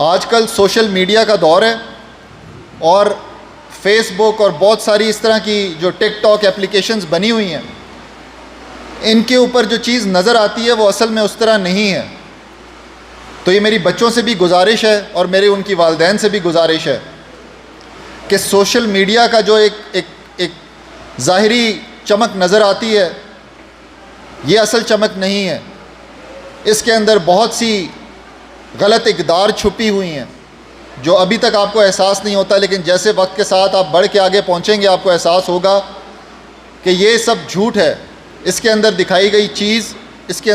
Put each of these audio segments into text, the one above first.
आजकल social media का दौर है और फेसबुक और बहुत सारी इस तरह की जो टिकटॉक एप्लीकेशंस बनी हुई हैं, इनके ऊपर जो चीज़ नज़र आती है वो असल में उस तरह नहीं है। तो ये मेरी बच्चों से भी गुजारिश है और मेरे उनकी वालिदैन से भी गुजारिश है कि सोशल मीडिया का जो एक ज़ाहिरी चमक नज़र आती है, ये असल चमक नहीं है। इसके अंदर बहुत सी गलत इक़दार छुपी हुई हैं जो अभी तक आपको एहसास नहीं होता, लेकिन जैसे वक्त के साथ आप बढ़ के आगे पहुँचेंगे आपको एहसास होगा कि ये सब झूठ है। इसके अंदर दिखाई गई चीज़, इसके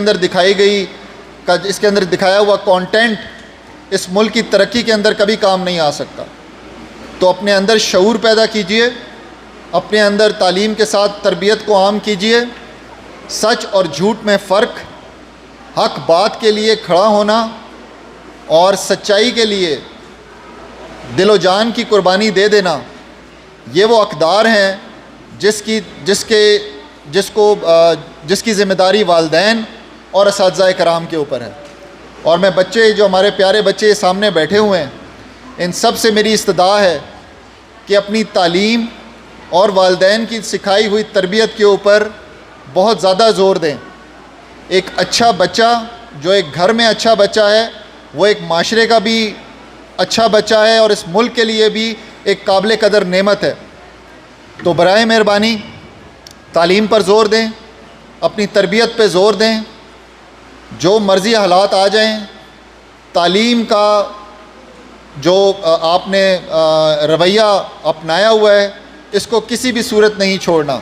अंदर दिखाया हुआ कंटेंट इस मुल्क की तरक्की के अंदर कभी काम नहीं आ सकता। तो अपने अंदर शऊर पैदा कीजिए, अपने अंदर तालीम के साथ तरबियत को आम कीजिए। सच और झूठ में फ़र्क, हक बात के लिए खड़ा होना और सच्चाई के लिए दिलो जान की कुर्बानी दे देना, ये वो अक़दार हैं जिसकी ज़िम्मेदारी वालिदैन और असातिज़ा कराम के ऊपर है। और मैं बच्चे, जो हमारे प्यारे बच्चे सामने बैठे हुए हैं, इन सब से मेरी इस्तदा है कि अपनी तालीम और वालिदैन की सिखाई हुई तरबियत के ऊपर बहुत ज़्यादा ज़ोर दें। एक अच्छा बच्चा जो एक घर में अच्छा बच्चा है, वो एक माशरे का भी अच्छा बच्चा है और इस मुल्क के लिए भी एक काबिल कदर नेमत है। तो बराए मेहरबानी तालीम पर ज़ोर दें, अपनी तरबियत पे ज़ोर दें। जो मर्ज़ी हालात आ जाएं, तालीम का जो आपने रवैया अपनाया हुआ है, इसको किसी भी सूरत नहीं छोड़ना।